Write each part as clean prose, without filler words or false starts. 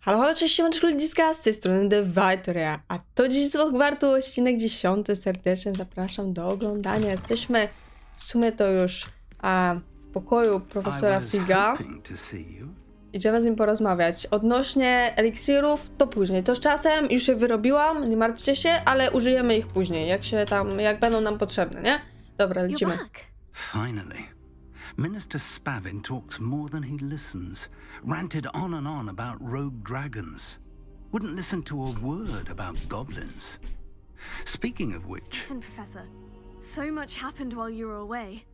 Halo, halo, cześć, siemaneczko ludziska, z tej strony TheVitoRia, a to Dziedzictwo Hogwartu, odcinek 10. Serdecznie zapraszam do oglądania. Jesteśmy w sumie to już w pokoju profesora Figa. Idziemy z nim porozmawiać. Odnośnie eliksirów, to później. To z czasem już je wyrobiłam, nie martwcie się, ale użyjemy ich później, jak będą nam potrzebne, nie? Dobra, lecimy. Finally. Minister Spavin talks more than he listens. Ranted on and on about rogue dragons. Wouldn't listen to a word about goblins. Speaking of which... Listen, Professor. So much happened while you were away.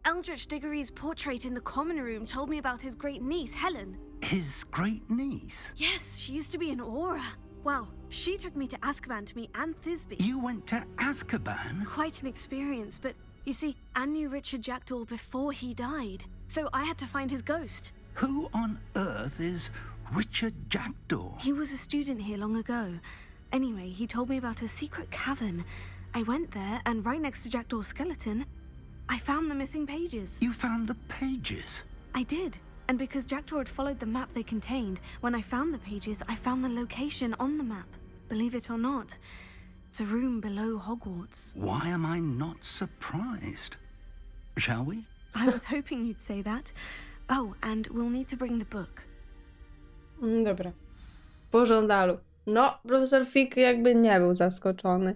Eldritch Diggory's portrait in the common room told me about his great niece, Helen. His great niece? Yes, she used to be an Aura. Well, she took me to Azkaban to meet Anne Thisbe. You went to Azkaban? Quite an experience, but you see, Anne knew Richard Jackdaw before he died, so I had to find his ghost. Who on earth is Richard Jackdaw? He was a student here long ago. Anyway, he told me about a secret cavern. I went there, and right next to Jackdaw's skeleton, I found the missing pages. You found the pages? I did. And because Jackdaw had followed the map they contained, when I found the pages, I found the location on the map. Believe it or not, it's a room below Hogwarts. Why am I not surprised? Shall we? I was hoping you'd say that. Oh, and we'll need to bring the book. Dobra. Po żądalu. No, profesor Fig jakby nie był zaskoczony.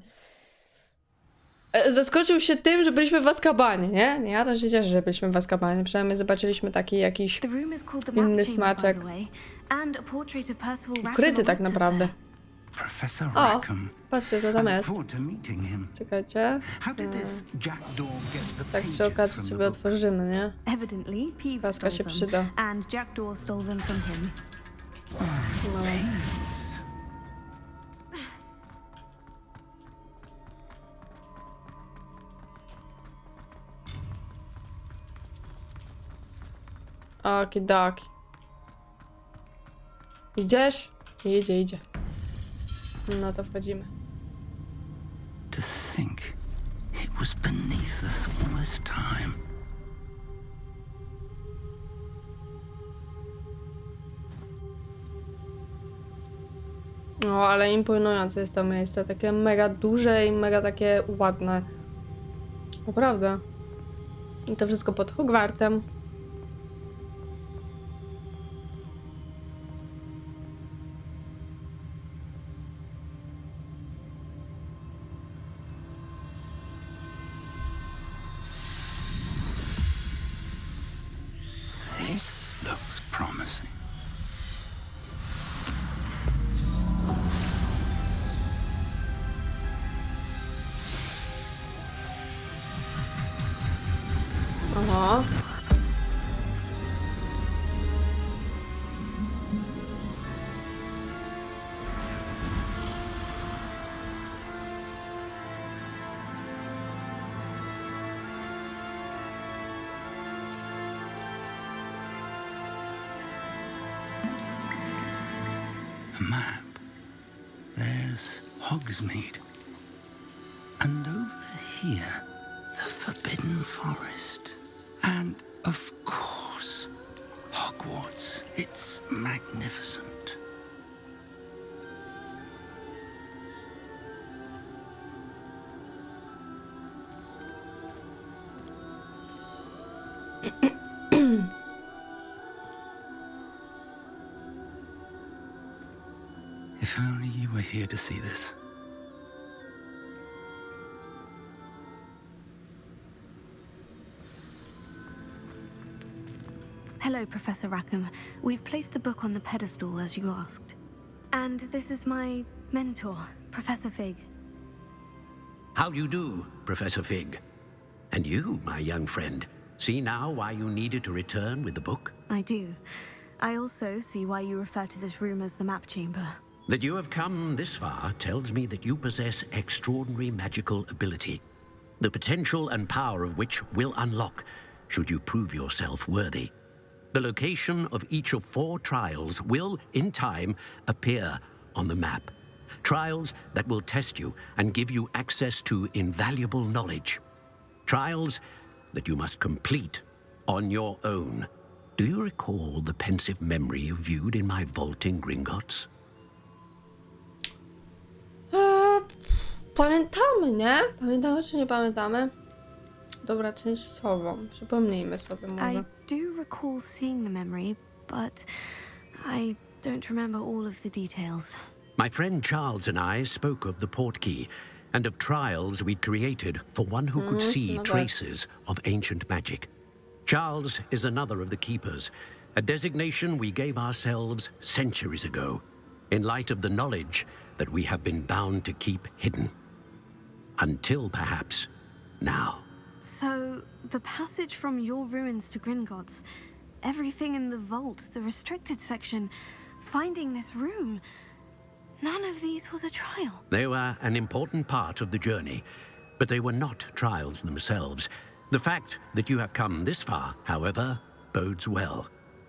Zaskoczył się tym, że byliśmy w Azkabanie, nie? Ja też się cieszę, że byliśmy w Azkabanie. Przynajmniej zobaczyliśmy taki jakiś inny smaczek. Ukryty tak naprawdę. Professor O, Rackham. patrzcie co tam jest. Czekajcie. Tak przy okazji sobie otworzymy, nie? Paska się przyda. No. Okidaki. Idziesz? Idzie. No to wchodzimy. To think it was beneath us all this time. No, ale imponujące jest to miejsce. Takie mega duże i mega takie ładne. Naprawdę. I to wszystko pod Hogwartem. This looks promising. Aha. A map. There's Hogsmeade. And over here, the Forbidden Forest. And, of course, Hogwarts. It's magnificent. If only you were here to see this. Hello, Professor Rackham. We've placed the book on the pedestal as you asked. And this is my mentor, Professor Fig. How do you do, Professor Fig? And you, my young friend, see now why you needed to return with the book? I do. I also see why you refer to this room as the map chamber. That you have come this far tells me that you possess extraordinary magical ability, the potential and power of which will unlock should you prove yourself worthy. The location of each of 4 trials will, in time, appear on the map. Trials that will test you and give you access to invaluable knowledge. Trials that you must complete on your own. Do you recall the pensive memory you viewed in my vault in Gringotts? Pamiętamy, nie? Pamiętamy czy nie pamiętamy? Dobra, częściowo. Przypomnijmy sobie może. I do recall seeing the memory, but I don't remember all of the details. My friend Charles and I spoke of the portkey and of trials we'd created for one who could see traces of ancient magic. Charles is another of the keepers, a designation we gave ourselves centuries ago, in light of the knowledge that we have been bound to keep hidden. Until perhaps now. So, the passage from your ruins to Gringotts, everything in the vault, the restricted section, finding this room, none of these was a trial. They were an important part of the journey, but they were not trials themselves. The fact that you have come this far, however, bodes well.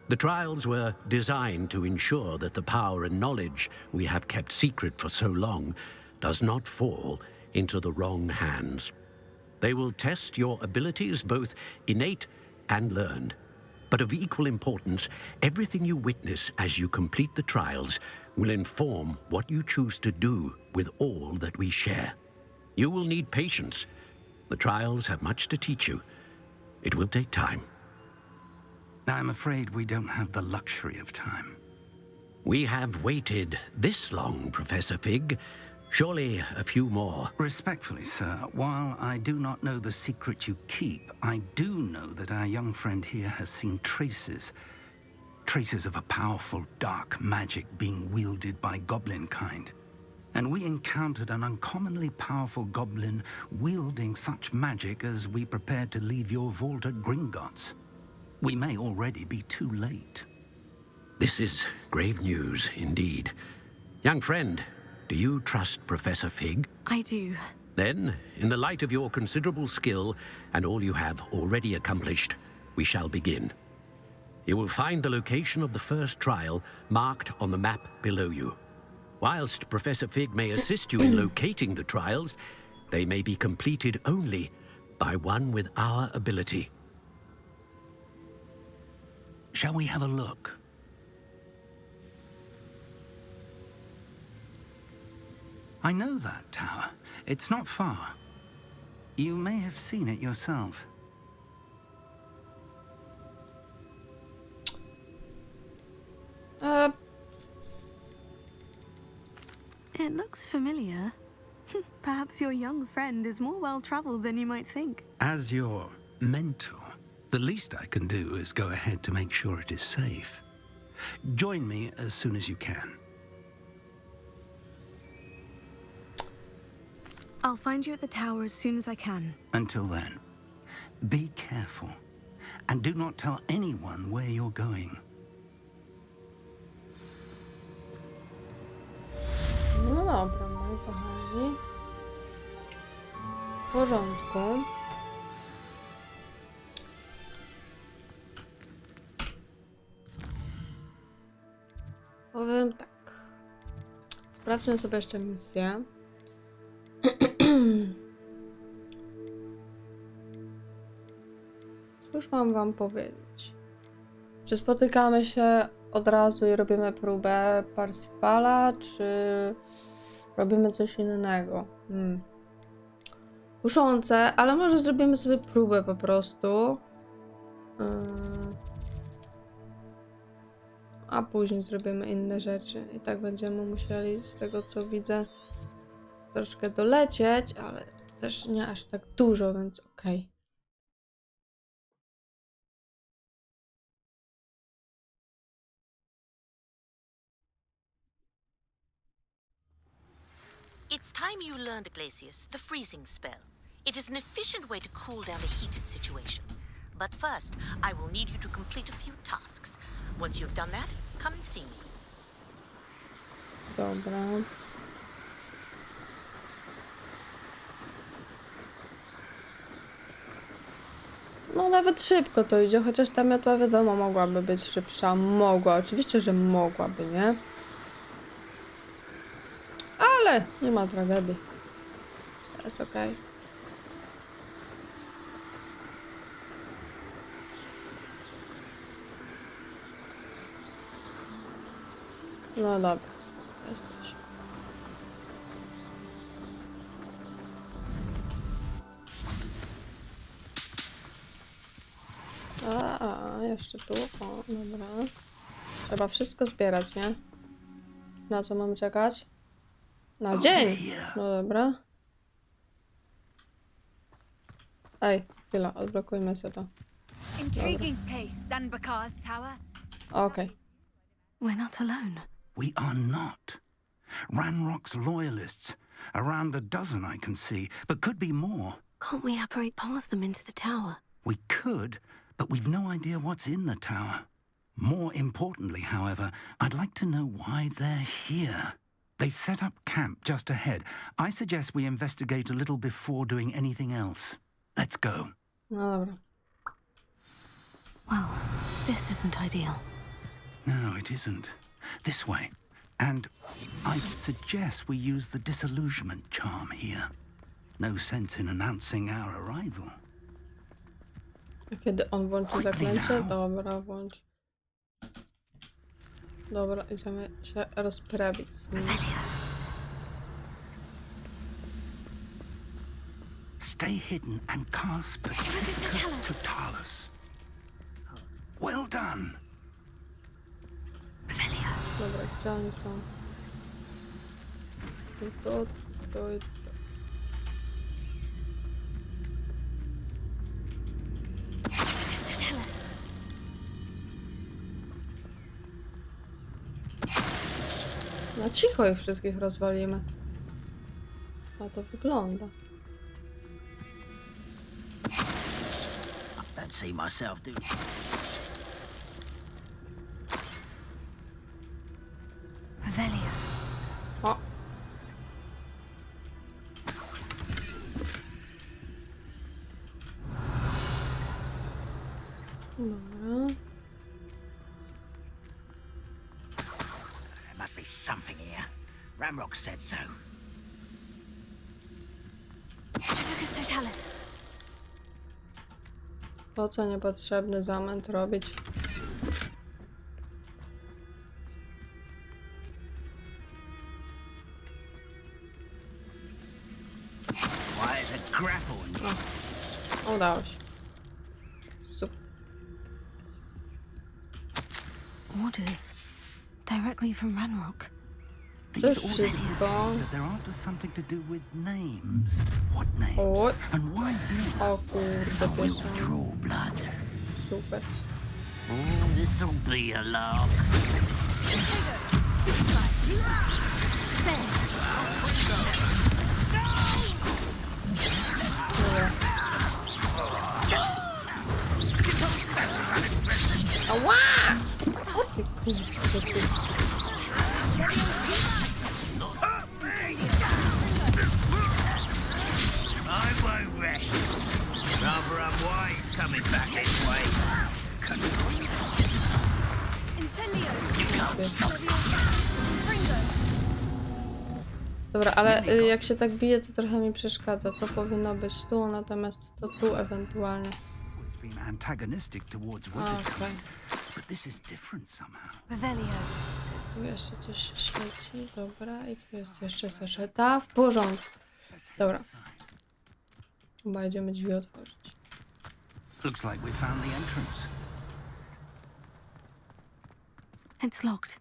The trials were designed to ensure that the power and knowledge we have kept secret for so long does not fall into the wrong hands. They will test your abilities, both innate and learned. But of equal importance, everything you witness as you complete the trials will inform what you choose to do with all that we share. You will need patience. The trials have much to teach you. It will take time. I'm afraid we don't have the luxury of time. We have waited this long, Professor Fig. Surely a few more. Respectfully, sir, while I do not know the secret you keep, I do know that our young friend here has seen traces of a powerful dark magic being wielded by goblin kind. And we encountered an uncommonly powerful goblin wielding such magic as we prepared to leave your vault at Gringotts. We may already be too late. This is grave news indeed. Young friend, do you trust Professor Fig? I do. Then, in the light of your considerable skill and all you have already accomplished, we shall begin. You will find the location of the first trial marked on the map below you. Whilst Professor Fig may assist you in locating the trials, they may be completed only by one with our ability. Shall we have a look? I know that tower. It's not far. You may have seen it yourself. It looks familiar. Perhaps your young friend is more well-traveled than you might think. As your mentor, the least I can do is go ahead to make sure it is safe. Join me as soon as you can. I'll find you at the tower as soon as I can. Until then, be careful. And do not tell anyone where you're going. No dobra, moi kochani. W porządku. Powiem tak. Sprawdźmy sobie jeszcze misję. Cóż mam wam powiedzieć? Czy spotykamy się od razu i robimy próbę Parsifala, czy robimy coś innego? Kuszące, ale może zrobimy sobie próbę po prostu. A później zrobimy inne rzeczy. I tak będziemy musieli, z tego co widzę, troszkę dolecieć, ale też nie aż tak dużo, więc okej. It's time you learned, Glacius, the freezing spell. It is an efficient way to cool down a heated situation. But first, I will need you to complete a few tasks. Once you've done that, come and see me. Dobra. No nawet szybko to idzie, chociaż ta miotła wiadomo mogłaby być szybsza. Mogła, oczywiście, że mogłaby, nie? Ale nie ma tragedii. Jest okej. No dobra. Jesteś. Jeszcze tu. O, dobra. Trzeba wszystko zbierać, nie? Na co mamy czekać? Na dzień! No dobra. Ej, chwila, odblokujmy sobie to. Intriguing place, Sanbakar's tower. Okej. We're not alone. We are not. Ranrock's loyalists. Around a dozen I can see, but could be more. Can't we apparate past them into the tower? We could, but we've no idea what's in the tower. More importantly, however, I'd like to know why they're here. They've set up camp just ahead. I suggest we investigate a little before doing anything else. Let's go. No dobra. Well, this isn't ideal. No, it isn't. This way. And I'd suggest we use the disillusionment charm here. No sense in announcing our arrival. A kiedy on włączy zaklęcie? Dobra, włącz. Dobra, idziemy się rozprawić z nim. Stay hidden and cast Pertectus Totalis. Well done. Dobra, gdzie oni są? Tu, tu, tu i tu. Na cicho ich wszystkich rozwalimy. A to wygląda. Don't see myself do. Revelio. O! Dobra. There must be something here. Ramrock said so. Tribulus Totalis. Po co niepotrzebny zamęt robić? Why is a grapple in Udało się. Super. Orders. Directly from Ranrock. To już These wszystko. that they're after something to do with names. What names? O, And why here? o kurde, will pierwsza. draw blood. Super. Oh, this'll be a lark. Dobra. Ała! O ty kurde, ty. I won't rest. Rather unwise coming back this way. Incendio. You can't stop. Dobra, ale jak się tak bije, to trochę mi przeszkadza. To powinno być tu, natomiast to tu ewentualnie. It's been antagonistic towards wizardry, Okej. but this is different somehow. Revelio. Tu jeszcze coś się świeci. Dobra, i tu jest jeszcze saszeta. W porządku. Dobra. Chyba idziemy drzwi otworzyć. Looks like we found the entrance. It's locked.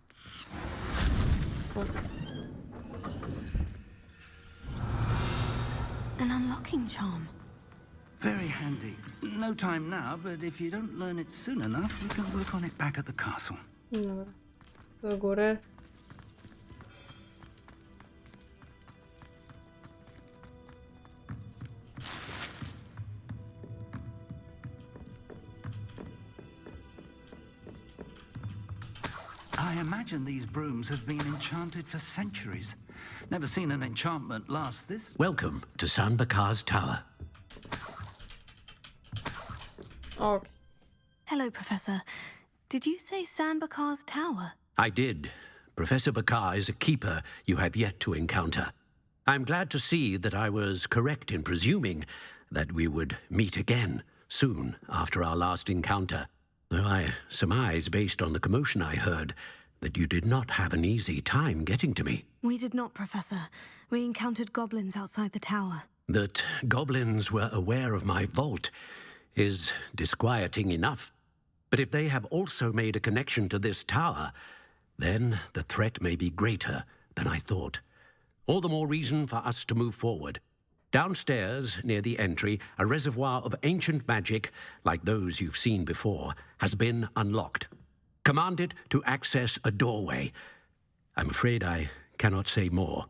An unlocking charm. Very handy. No time now, but if you don't learn it soon enough, we can work on it back at the castle. Dobra. Do góry. I imagine these brooms have been enchanted for centuries. Never seen an enchantment last this. Welcome to Sanbakar's tower. Ok. Hello, Professor. Did you say Sanbakar's tower? I did. Professor Bakar is a keeper you have yet to encounter. I'm glad to see that I was correct in presuming that we would meet again soon after our last encounter. Though I surmise, based on the commotion I heard, that you did not have an easy time getting to me. We did not, Professor. We encountered goblins outside the tower. That goblins were aware of my vault is disquieting enough. But if they have also made a connection to this tower, then the threat may be greater than I thought. All the more reason for us to move forward. Downstairs, near the entry, a reservoir of ancient magic, like those you've seen before, has been unlocked. Commanded to access a doorway. I'm afraid I cannot say more.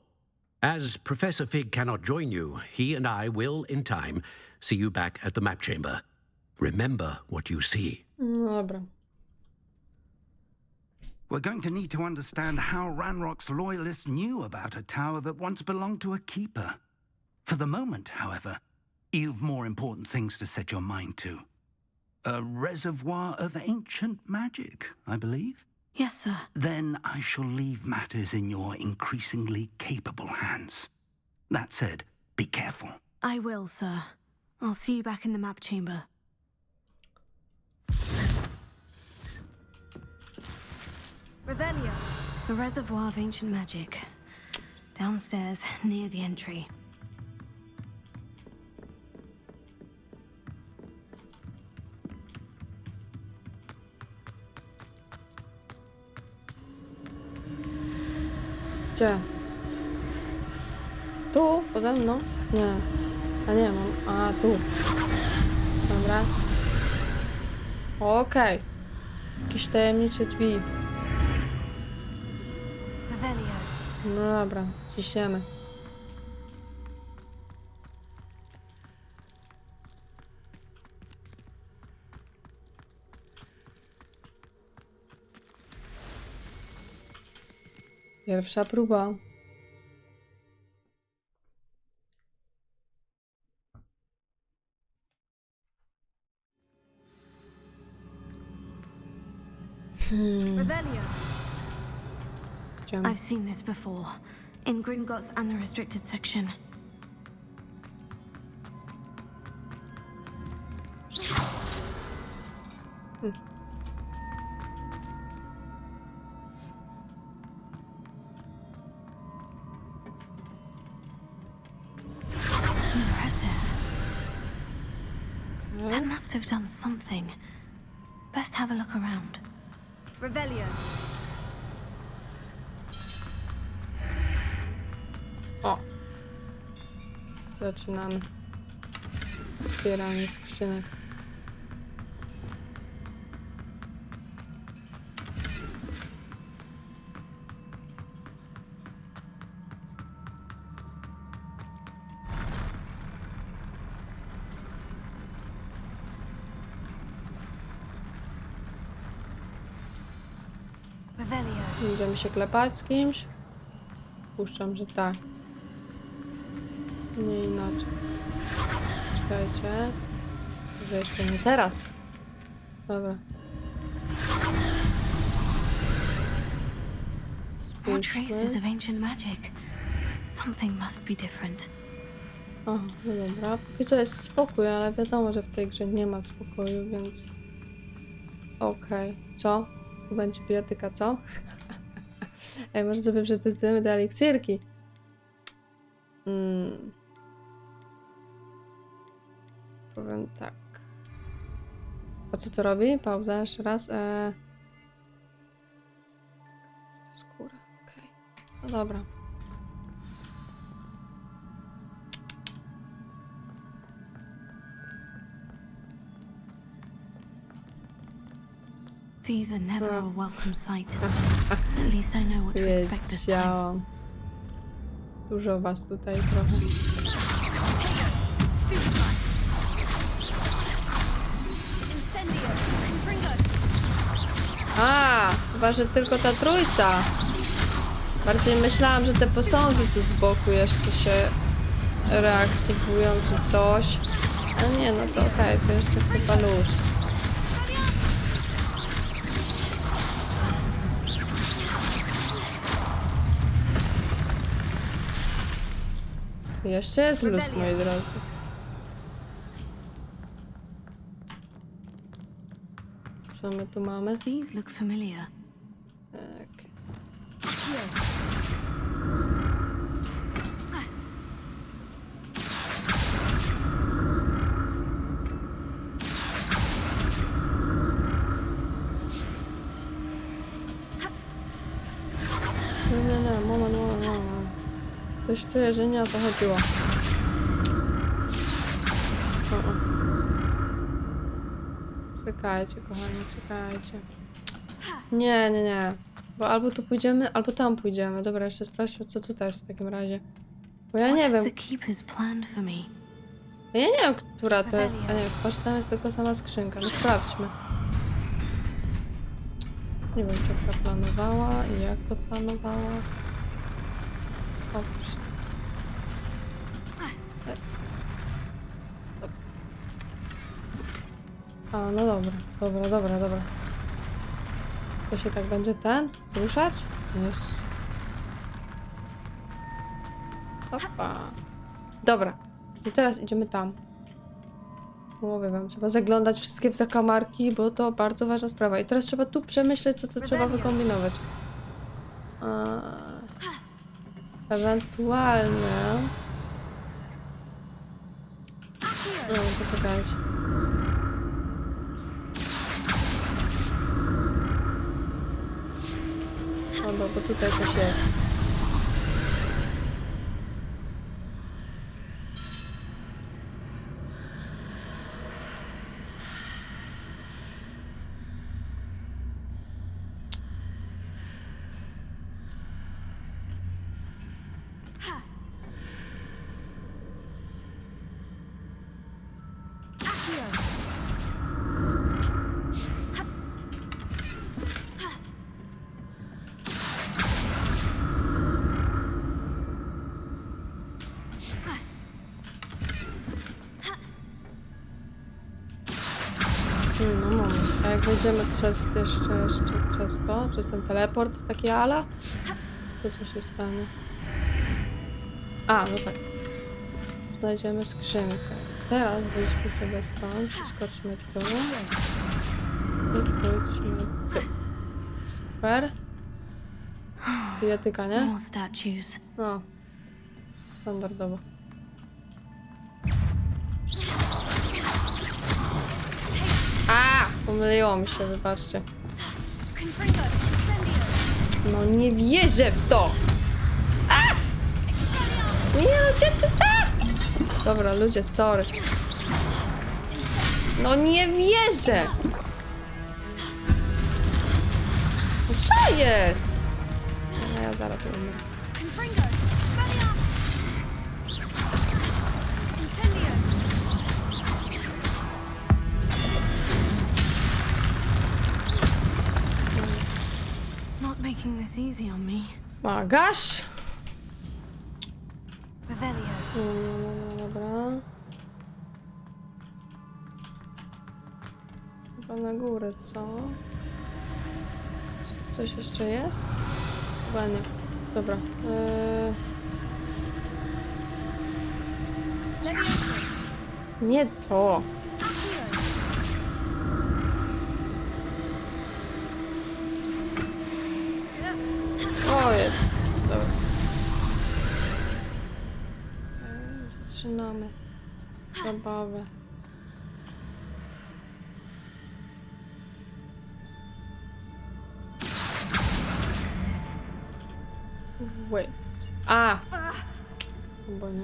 As Professor Fig cannot join you, he and I will, in time, see you back at the map chamber. Remember what you see. Dobra. We're going to need to understand how Ranrock's loyalists knew about a tower that once belonged to a keeper. For the moment, however, you've more important things to set your mind to. A reservoir of ancient magic, I believe? Yes, sir. Then I shall leave matters in your increasingly capable hands. That said, be careful. I will, sir. I'll see you back in the map chamber. Revelio. A reservoir of ancient magic. Downstairs, near the entry. Gdzie? Tu? Pode mną? Nie. A nie mam. A, tu. Dobra. Okej. Jakieś tajemnicze drzwi. Revelio. No dobra, ciśniemy. Pierwsza próba. Revelio. Idziemy. I've seen this before. In Gringotts and the restricted section. Impressive. That must have done something. Best have a look around. Revelio. O! Zaczynamy. Zbieranie skrzynek. Revelio. Będziemy się klepać z kimś? Puszczam, że tak. Nie inaczej. Czekajcie. Może jeszcze nie teraz. Dobra. More Spójrzmy. traces of ancient magic. Something must be different. Aha, no dobra. Póki co jest spokój, ale wiadomo, że w tej grze nie ma spokoju, więc... Okej. Co? Tu będzie bijatyka, co? Ej, może sobie przetestujemy te eliksirki. Powiem tak. A co to robi? Pauza, jeszcze raz. Skóra, okej. No dobra. These are never a welcome sight. At least I know what to expect this time. Wiedziałam. Dużo was tutaj trochę. A, chyba, że tylko ta trójca. Bardziej myślałam, że te posągi tu z boku jeszcze się reaktywują czy coś. No nie, no to okej, to jeszcze chyba luz. Jeszcze jest luz, moi drodzy. Co my tu mamy? These look familiar. Tak. nie, moment. Coś czuję, że nie o to chodziło. Czekajcie, kochani, czekajcie. Nie. Bo albo tu pójdziemy, albo tam pójdziemy. Dobra, jeszcze sprawdźmy, co tutaj jest w takim razie. Bo ja nie wiem. The keepers planned for me. Ja nie wiem, która to jest. A nie, chyba, że tam jest tylko sama skrzynka. No sprawdźmy. Nie wiem, co ta planowała i jak to planowała. Oprócz... A, no dobra. To się tak będzie ruszać? Jest. Opa. Dobra. I teraz idziemy tam. Mówię wam, trzeba zaglądać wszystkie w zakamarki, bo to bardzo ważna sprawa. I teraz trzeba tu przemyśleć, co tu trzeba wykombinować. Ewentualnie... No, poczekajcie. Dobra, bo tutaj coś jest. No moment, a jak wejdziemy jeszcze przez ten teleport, taki ala, to co się stanie? A, no tak. Znajdziemy skrzynkę. Teraz wyjdźmy sobie stąd, przeskoczmy tu i pójdźmy tu. Super. Bijatyka, nie? More statues. No. Standardowo. A! Pomyliło mi się, wybaczcie. No nie wierzę w to! A! Nie no, gdzie ty ta? Dobra, ludzie, sorry. No nie wierzę! No co jest? No ja zaraz tu umrę. Not making this easy on me. Magasz? Revelio. No, dobra. Chyba na górę, co? Coś jeszcze jest? Chyba nie. Dobra. Nie to. Ojej. Dobra. Zaczynamy zabawę. Wait. A! Bo nie.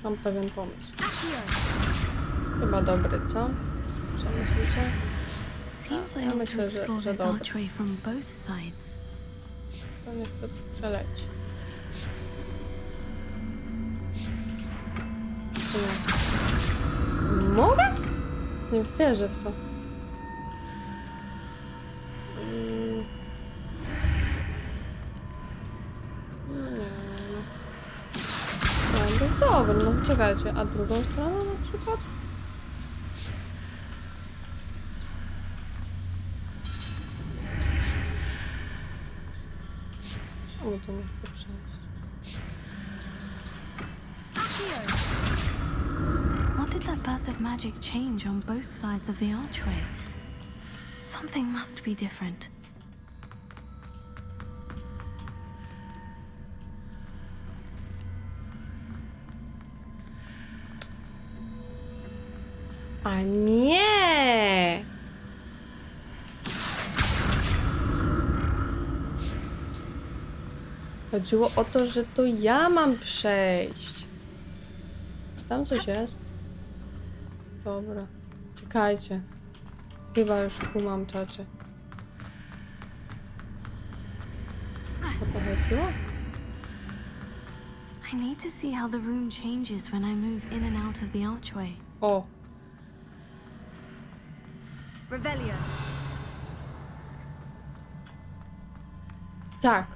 Mam pewien pomysł. Chyba dobry, co? Co myślicie? Seems Ja I ought to myślę, explore że this dobry. archway from both sides. To niech to przeleci. Nie. Mogę? Nie wierzę w to. No dobra, no czekajcie, a drugą stronę na przykład? Czemu to nie chce przejść? What did that burst of magic change on both sides of the archway? Something must be different. A nie! Chodziło o to, że to ja mam przejść. Czy tam coś jest? Dobra. Czekajcie. Chyba już kumam, czacie. O to chodziło? I need to see how the room changes when I move in and out of the archway. O, Revelio. tak.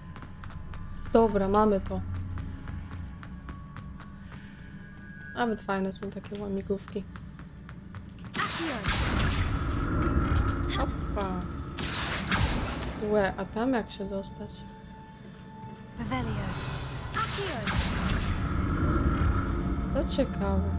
Dobra, mamy to. Nawet fajne są takie łamigłówki. Opa. Łe, a tam jak się dostać? Revelio. To ciekawe.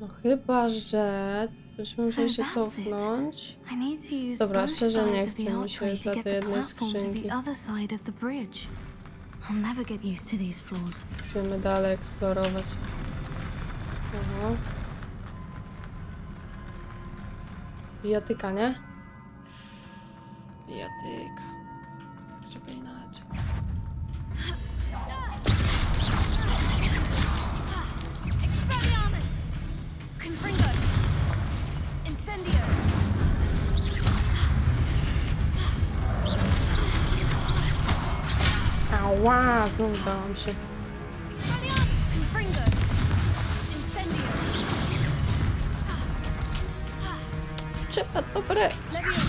No chyba, że byśmy musieli się cofnąć. I need to use Dobra, both szczerze nie sides of chcę the mi się archway za to get tej the jednej platform to skrzynki. the other side of the bridge. I'll never get used to these floors. Musimy dalej eksplorować. Aha. Bijatyka, nie? Bijatyka. Żeby inaczej. Expelliarmus! Confringo! Incendio! Ała, znowu dałam się. Expelliarmus! Confringo! Incendio! Trzeba dobre Leviosa!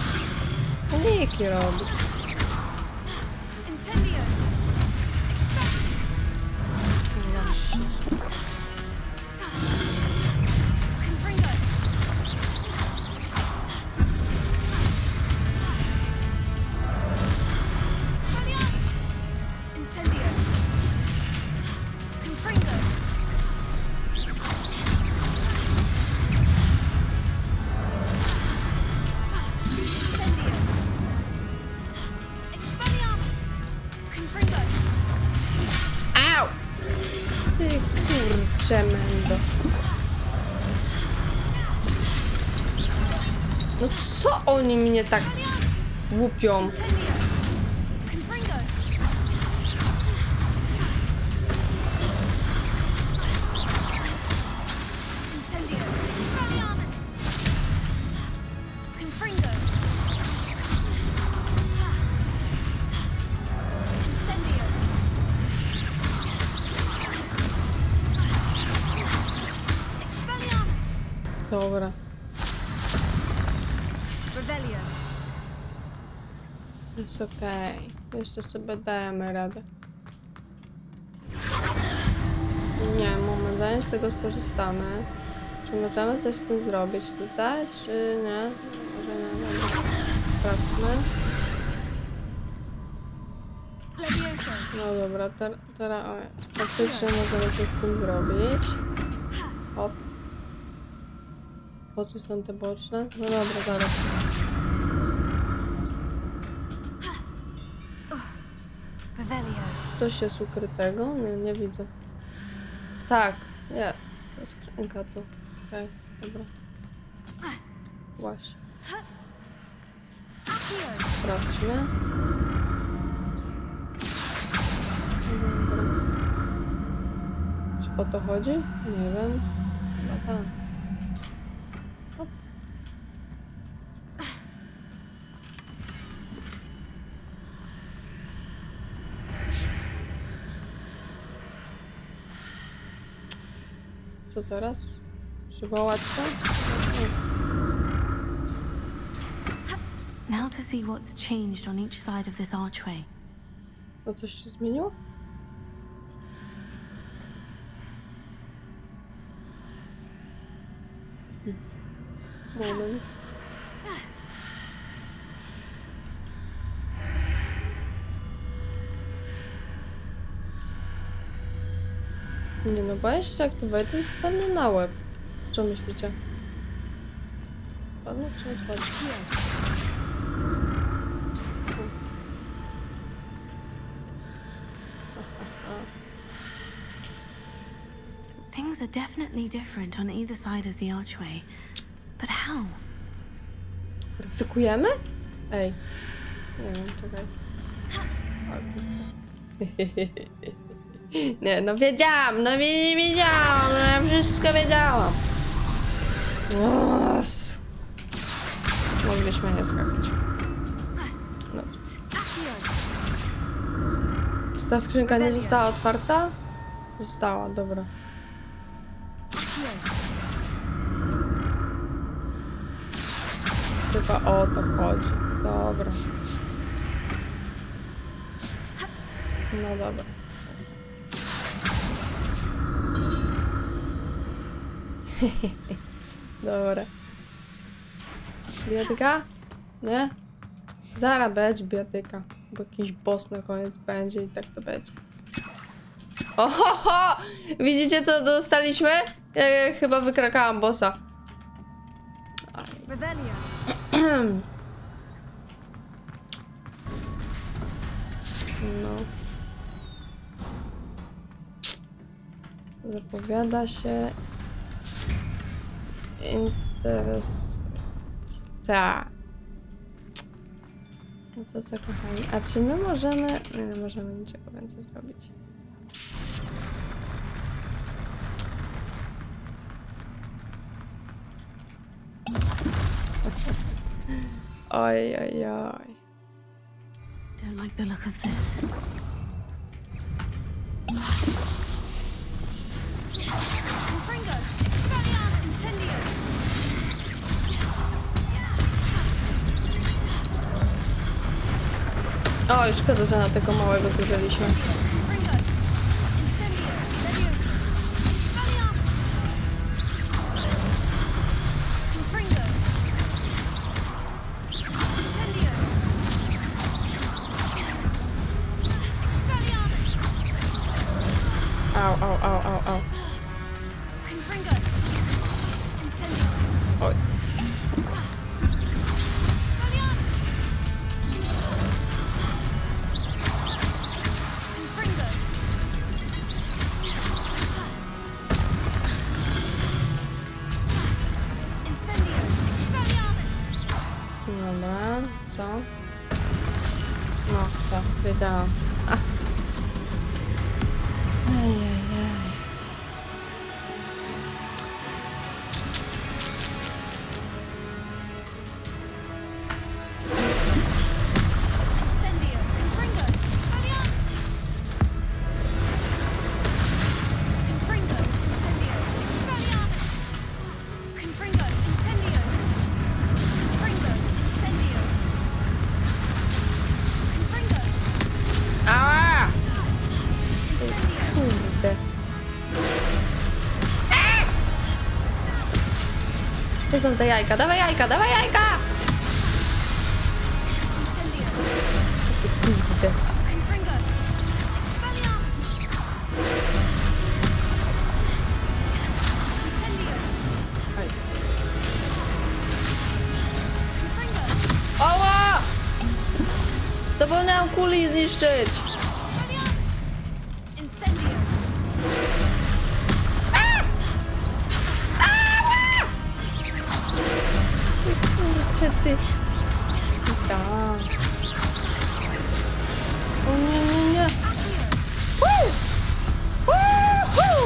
paniki robić. Incendio! Właśnie. Confringo! Expelliarmus! Incendio! Confringo! Incendio! Expelliarmus! Confringo! Au! Ty kurcze mendo. No co oni mnie tak łupią? Incendio! Confringo! Incendio! Expelliarmus! Confringo! Incendio! Expelliarmus! Dobra. Revelio! Jest okej. Jeszcze sobie dajemy radę. Nie, moment, zanim z tego skorzystamy. Czy możemy coś z tym zrobić tutaj, czy nie? Może nie, dobra. Sprawdźmy. Levioso! No dobra, teraz faktycznie możemy coś z tym zrobić. O. Po co są te boczne? No dobra, zaraz. Revelio. Coś jest ukrytego? Nie widzę. Tak, jest. Jest skrzynka tu. Okej, dobra. Właśnie. Sprawdźmy. Dobra. Czy o to chodzi? Nie wiem. Chyba tak. Hop. Co teraz? Przywołać się? Now to see what's changed on each side of this archway. To coś się zmieniło? Moment. Nie no, bo jeszcze jak to wejdę, spadnę na łeb. Co myślicie? Spadnę czy nie spadnę? Things are definitely different on either side of the archway. But how? Ryzykujemy? Ej. Nie wiem, czekaj. Nie, no wiedziałam, no nie wiedziałam, no ja wszystko wiedziałam. Yes. Mogliśmy nie skakać. No cóż. Czy ta skrzynka nie została otwarta? Została, dobra. Chyba o to chodzi. Dobra. No dobra. Dobra. Biedyka? Nie? Zaraz będzie biedyka. Bo jakiś boss na koniec będzie i tak to będzie. Ohoho! Widzicie co dostaliśmy? Ja chyba wykrakałam bossa. Revelio. No. Zapowiada się interesująca. No to co, kochani? A czy my możemy... Nie możemy niczego więcej zrobić. Oj, oj, oj. Don't like the look of this. Confringo. Expelliarmus. Incendio. Oj, szkoda, że na tego małego zużyliśmy. Confringo. Incendio. Levioso. Expelliarmus. Confringo. Incendio. Expelliarmus. Au, au, au, au, au. Confringo. Incendio. Oj. Confringo. Incendio. Expelliarmus. Dobra, co? No, tak, wiedziałam. Ajajaj. Incendio. Confringo. Expelliarmus. Confringo. Incendio. Expelliarmus. Confringo. Incendio. Confringo. Incendio. Confringo. Ała! Incendio. Kurde. Gdzie są te jajka? Dawaj jajka, dawaj jajka! Incendio. Kurde. Confringo. Expelliarmus. Incendio. Oj. Confringo. Oła! Zapomniałam kuli zniszczyć. Expelliarmus. Incendio. Kurczę ty. Tak. O nie, nie, nie. Woo! Woohoo!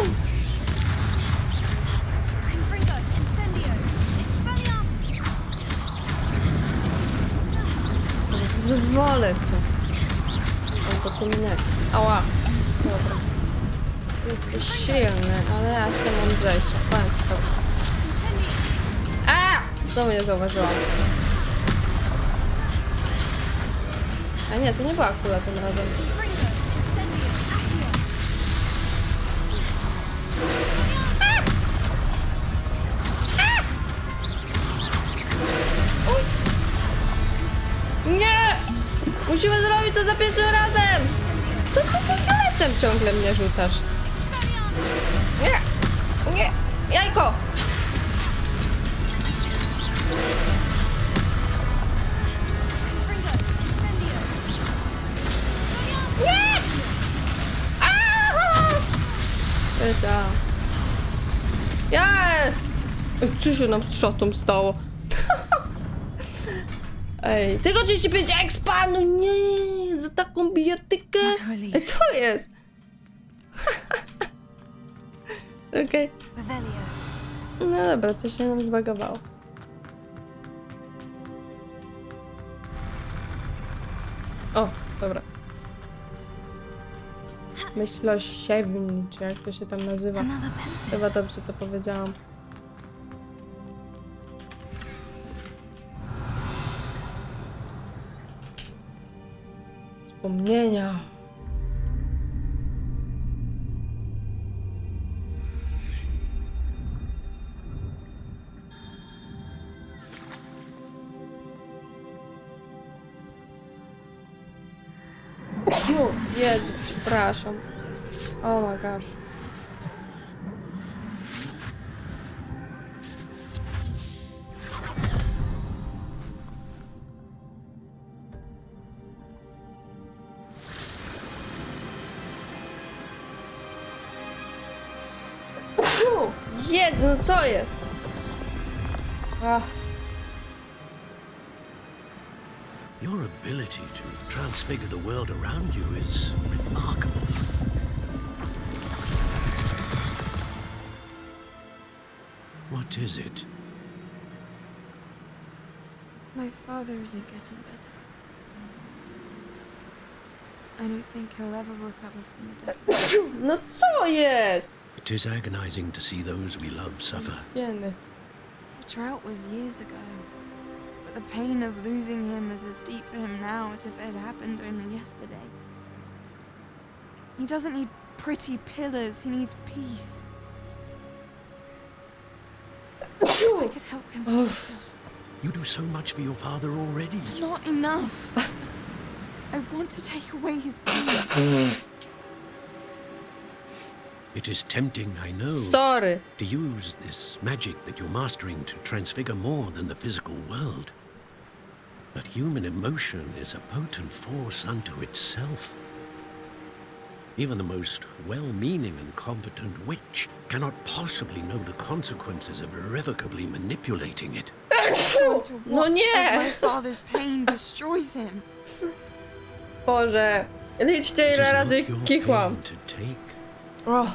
Confringo. Incendio. Expelliarmus. Zwolę cię. Albo ty mnie. Ała. Dobra. Jesteś silny, ale ja jestem mądrzejsza. Koniec pełny. Incendio. A! To mnie zauważyłam. A nie, to nie była kula tym razem. Confringo. Incendio. Nie! Musimy zrobić to za pierwszym razem! Co ty tym fioletem ciągle mnie rzucasz? Nie! Nie! Jajko! Confringo. Incendio. Nie! Pyta. Jest! Ej, co się nam z szatą stało? Ej, tylko 35 expa, no nie, za taką bijatykę. Ej, co jest? Okej. Revelio. No dobra, coś się nam zbagowało. O, dobra. Myślosiewni, czy jak to się tam nazywa. Another pensive. Chyba dobrze to powiedziałam. Wspomnienia. Jezu, przepraszam. Oh my gosh. Jezu, no co jest? Ach. Your ability to transfigure the world around you is remarkable. What is it? My father isn't getting better. I don't think he'll ever recover from the death. No co jest? It is agonizing to see those we love suffer. Jeny. The drought was years ago, but the pain of losing him is as deep for him now as if it had happened only yesterday. He doesn't need pretty pillars, he needs peace. If I could help him. You do so much for your father already. It's not enough. I want to take away his pain. It is tempting, I know, Sorry. to use this magic that you're mastering to transfigure more than the physical world. But human emotion is a potent force unto itself. Even the most well-meaning and competent witch cannot possibly know the consequences of irrevocably manipulating it. To No watch nie. as my father's pain destroys him. Boże, liczcie It ile is razy not your kichłam. pain to take. O.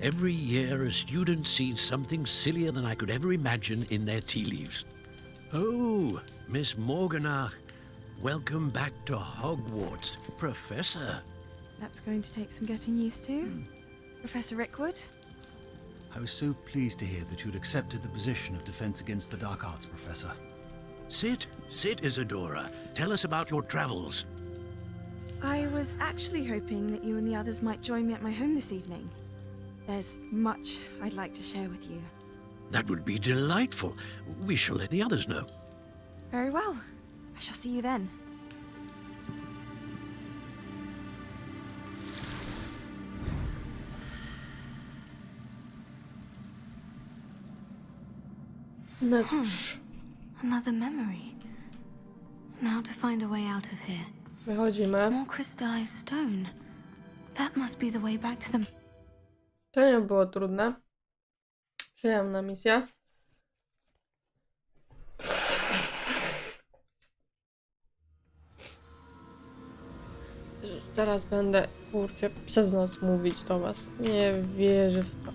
Every year, a student sees something sillier than I could ever imagine in their tea leaves. Oh, Miss Morganach, welcome back to Hogwarts, Professor. That's going to take some getting used to. Professor Rickwood? I was so pleased to hear that you'd accepted the position of Defense Against the Dark Arts, Professor. Sit, Isadora. Tell us about your travels. I was actually hoping that you and the others might join me at my home this evening. There's much I'd like to share with you. That would be delightful. We shall let the others know. Very well. I shall see you then. No cóż, Another memory. Now to find a way out of here. wychodzimy. More crystallized stone. That must be the way back to the... To nie było trudne. Przyjemna misja. Teraz będę, kurczę, przez noc mówić do was. Nie wierzę w to.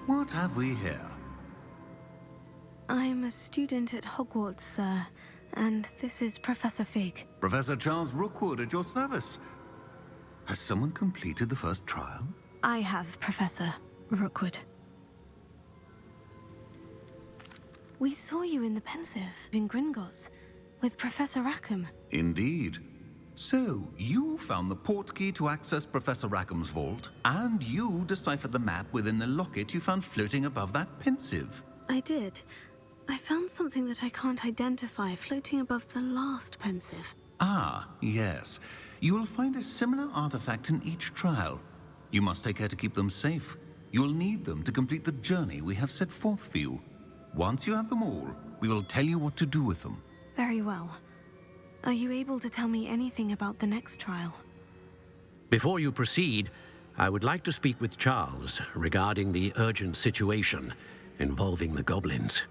What have we here? I'm a student at Hogwarts, sir. And this is Professor Fig. Professor Charles Rookwood at your service. Has someone completed the first trial? I have, Professor Rookwood. We saw you in the Pensive in Gringotts with Professor Rackham. Indeed. So, you found the portkey to access Professor Rackham's vault, and you deciphered the map within the locket you found floating above that pensive. I did. I found something that I can't identify floating above the last Pensive. Ah, yes. You will find a similar artifact in each trial. You must take care to keep them safe. You'll need them to complete the journey we have set forth for you. Once you have them all, we will tell you what to do with them. Very well. Are you able to tell me anything about the next trial? Before you proceed, I would like to speak with Charles regarding the urgent situation involving the goblins.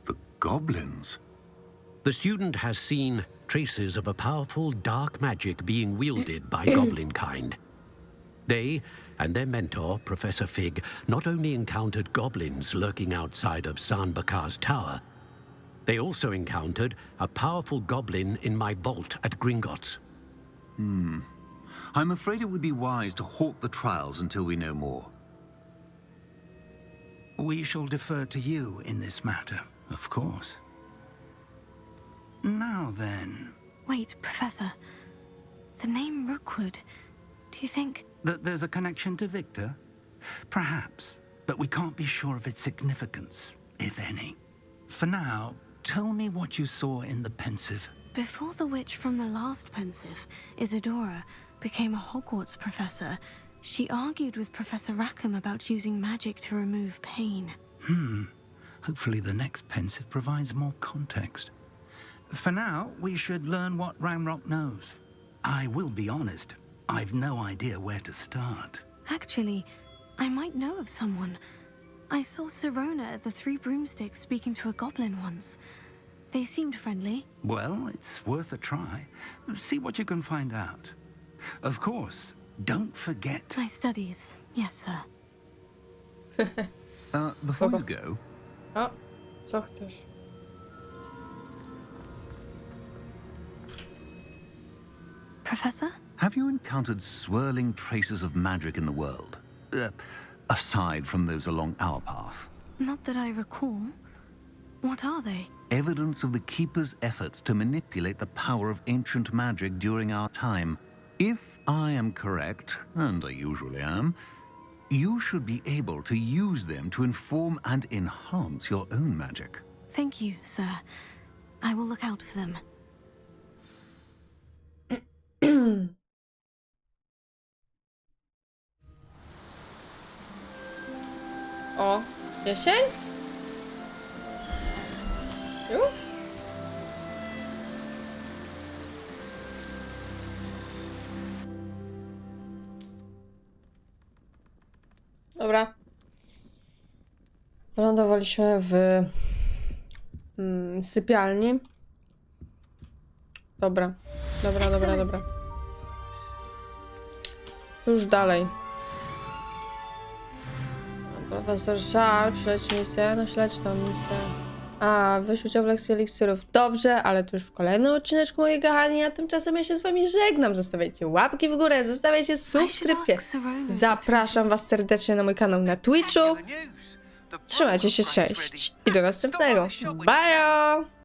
The goblins? The student has seen traces of a powerful dark magic being wielded by goblin kind. They and their mentor, Professor Fig, not only encountered goblins lurking outside of Sanbakar's tower, they also encountered a powerful goblin in my vault at Gringotts. I'm afraid it would be wise to halt the trials until we know more. We shall defer to you in this matter, of course. Now then, Wait, Professor. The name Rookwood. Do you think... that there's a connection to Victor? Perhaps, but we can't be sure of its significance, if any. For now, tell me what you saw in the pensive. Before the witch from the last pensive, Isadora, became a Hogwarts professor, she argued with Professor Rackham about using magic to remove pain. Hopefully the next pensive provides more context. For now, we should learn what Ranrock knows. I will be honest, I've no idea where to start. Actually, I might know of someone. I saw Sirona at the Three Broomsticks speaking to a goblin once. They seemed friendly. Well, it's worth a try. See what you can find out. Of course, don't forget... My studies, yes, sir. Before you go, O, co chcesz? Professor? have you encountered swirling traces of magic in the world? Aside from those along our path. Not that I recall. What are they? Evidence of the Keeper's efforts to manipulate the power of ancient magic during our time. If I am correct, and I usually am, you should be able to use them to inform and enhance your own magic. Thank you, sir. I will look out for them. O, jesień? Już? Dobra. Wylądowaliśmy w sypialni. Dobra. Dobra. Już dalej. Profesor Sharp, śledź misję. No śledź tą misję. A, weź udział w lekcji eliksirów. Dobrze, ale to już w kolejnym odcineczku, moi kochani. A tymczasem ja się z wami żegnam. Zostawiajcie łapki w górę, zostawiajcie subskrypcję. Zapraszam was serdecznie na mój kanał na Twitchu. Trzymajcie się, cześć i do następnego. Bye!